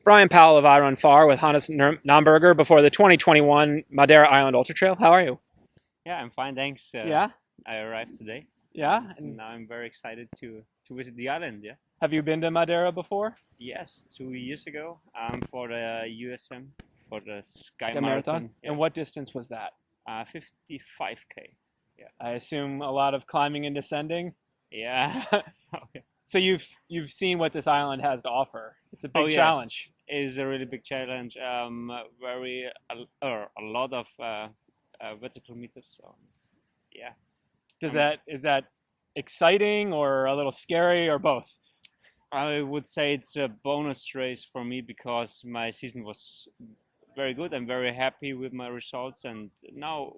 Brian Powell of I Run Far with Hannes Namberger before the 2021 Madeira Island Ultra-Trail. How are you? Yeah, I'm fine, thanks. Yeah? I arrived today. Yeah? And now I'm very excited to visit the island. Yeah. Have you been to Madeira before? Yes, 2 years ago. For the USM, for the Sky The Marathon. Yeah. And what distance was that? 55K. Yeah. I assume a lot of climbing and descending. Yeah. Okay. So you've seen what this island has to offer. It's a big Yes. challenge. It is a really big challenge. A lot of vertical meters. So, yeah. Is that exciting or a little scary or both? I would say it's a bonus race for me because my season was very good. I'm very happy with my results, and now,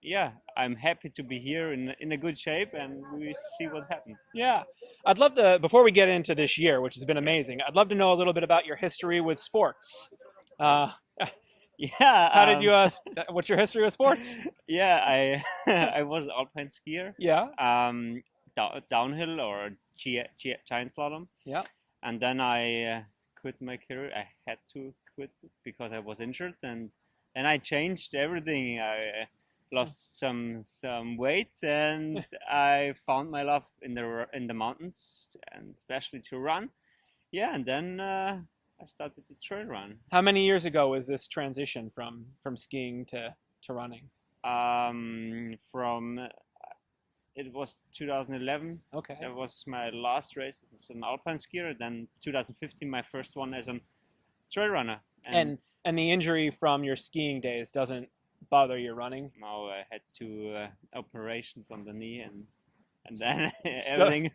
yeah, I'm happy to be here in a good shape, and we see what happens. Yeah. I'd love to, before we get into this year, which has been amazing, I'd love to know a little bit about your history with sports. Yeah. How did you, what's your history with sports? Yeah, I was an alpine skier. Yeah. Downhill or giant slalom. Yeah. And then I quit my career. I had to quit because I was injured, and I changed everything. I lost some weight, and I found my love in the mountains, and especially to run. Yeah, and then I started to trail run. How many years ago was this transition from skiing to running? It was 2011. Okay. That was my last race as an alpine skier. Then 2015, my first one as a trail runner. And the injury from your skiing days doesn't bother your running? No, I had two operations on the knee, and then everything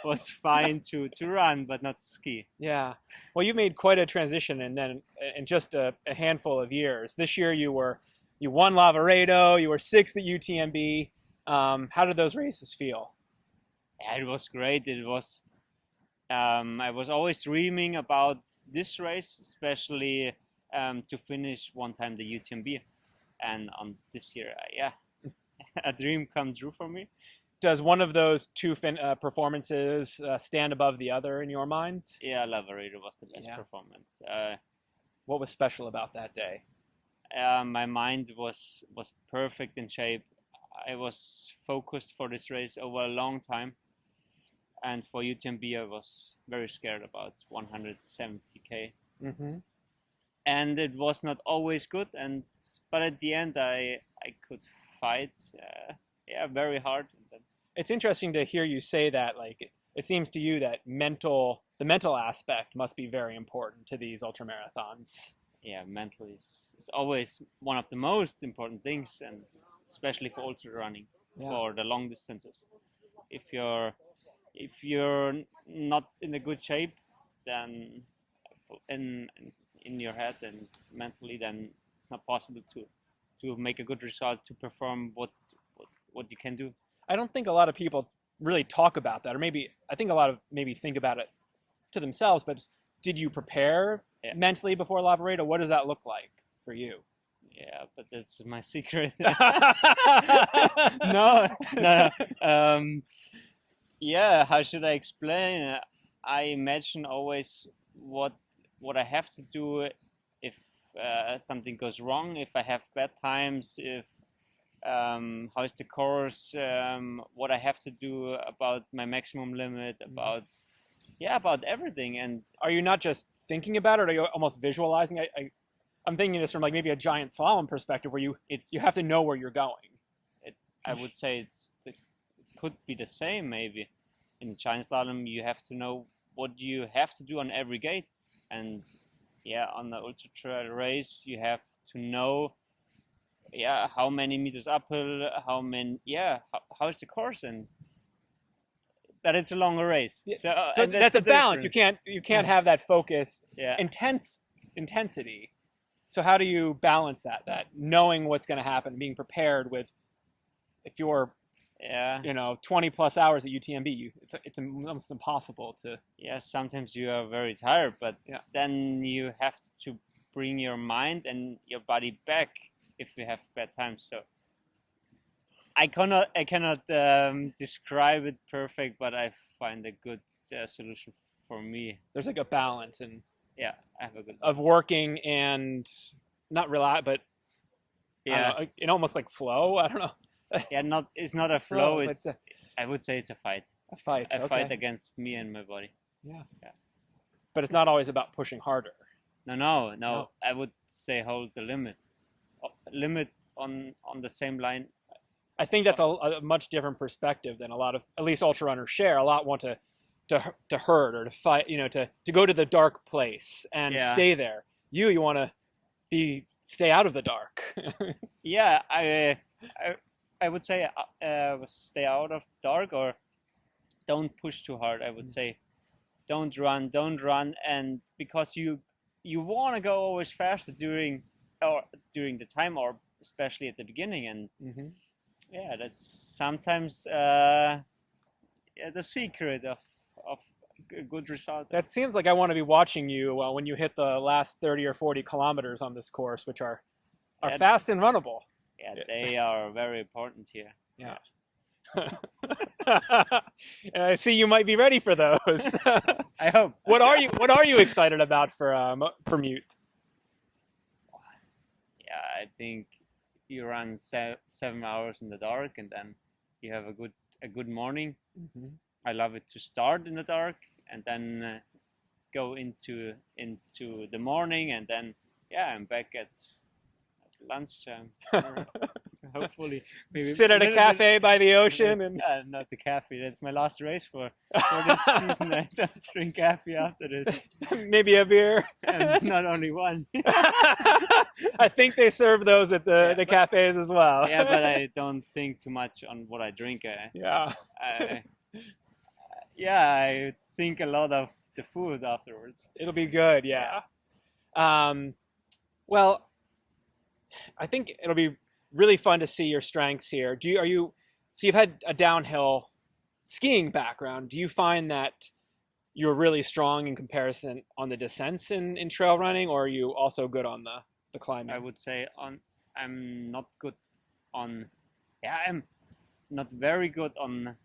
was fine to run, but not to ski. Yeah. Well, you made quite a transition, and then in just a handful of years. This year you won Lavaredo, you were 6th at UTMB. How did those races feel? Yeah, it was great. It was. I was always dreaming about this race, especially to finish one time the UTMB, and on this year, yeah, a dream come true for me. Does one of those two performances stand above the other in your mind? Yeah, Lavaredo was the best performance. What was special about that day? My mind was perfect in shape. I was focused for this race over a long time, and for UTMB I was very scared about 170K. Mm-hmm. And it was not always good, but at the end I could fight very hard. It's interesting to hear you say that. Like, it seems to you that the mental aspect must be very important to these ultramarathons. Yeah, mental is always one of the most important things, and especially for ultra running, for the long distances. If you're not in a good shape, then in your head and mentally, then it's not possible to make a good result, to perform what you can do. I don't think a lot of people really talk about that, or I think a lot of maybe think about it to themselves, but did you prepare mentally before Lavaredo? What does that look like for you? Yeah, but that's my secret. No. Yeah, how should I explain? I imagine always what I have to do if something goes wrng, if I have bad times, if how is the course, what I have to do about my maximum limit, about everything. And are you not just thinking about it, or are you almost visualizing? I'm thinking this from like maybe a giant slalom perspective, where you have to know where you're going. I would say it could be the same maybe. In giant slalom, you have to know what you have to do on every gate, and on the ultra trail race, you have to know how many meters uphill, how is the course, but it's a longer race. So that's a balance. You can't have that focus, intensity. So how do you balance that knowing what's going to happen, being prepared with, if you're 20 plus hours at UTMB, it's almost impossible to. Yeah, sometimes you are very tired, but then you have to bring your mind and your body back if you have bad times. So I cannot describe it perfect, but I find a good solution for me. There's like a balance, and Yeah, I have a good of working and not rely, but yeah, in almost like flow. I don't know. yeah. It's not a flow. But It's I would say it's a fight. a fight. A Okay. fight against me and my body. Yeah. Yeah. But it's not always about pushing harder. No. I would say hold the limit. Limit on the same line. I think that's a much different perspective than a lot of, at least ultra runners share. A lot want to hurt or to fight, to go to the dark place and stay there. You want to stay out of the dark. Yeah, I would say stay out of the dark, or don't push too hard. I would say don't run, and because you want to go always faster during the time, or especially at the beginning, and yeah, that's sometimes the secret of a good result. That seems like I want to be watching you when you hit the last 30 or 40 kilometers on this course, which are fast and runnable. Yeah, they are very important here. Yeah. And I see you might be ready for those. I hope. What are you excited about for MIUT? Yeah, I think you run 7 hours in the dark, and then you have a good morning. I love it to start in the dark and then go into the morning, and then I'm back at lunchtime. Hopefully, maybe sit at a cafe by the ocean and not the cafe. That's my last race for this season. I don't drink coffee after this. Maybe a beer. And not only one. I think they serve those at the cafes as well. Yeah, but I don't think too much on what I drink. I think a lot of the food afterwards. It'll be good, yeah. Well, I think it'll be really fun to see your strengths here. So you've had a downhill skiing background. Do you find that you're really strong in comparison on the descents in trail running, or are you also good on the climbing? I would say I'm not good on. Yeah, I'm not very good on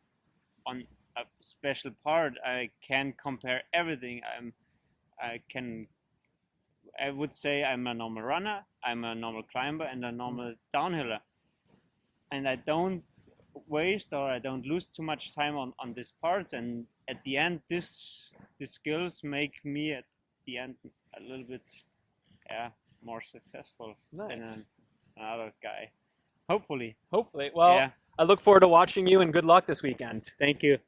a special part. I can compare everything. I would say I'm a normal runner, I'm a normal climber, and a normal downhiller. And I don't waste, or I don't lose too much time on these parts. And at the end, these skills make me at the end a little bit more successful than another guy. Hopefully. Well, I look forward to watching you, and good luck this weekend. Thank you.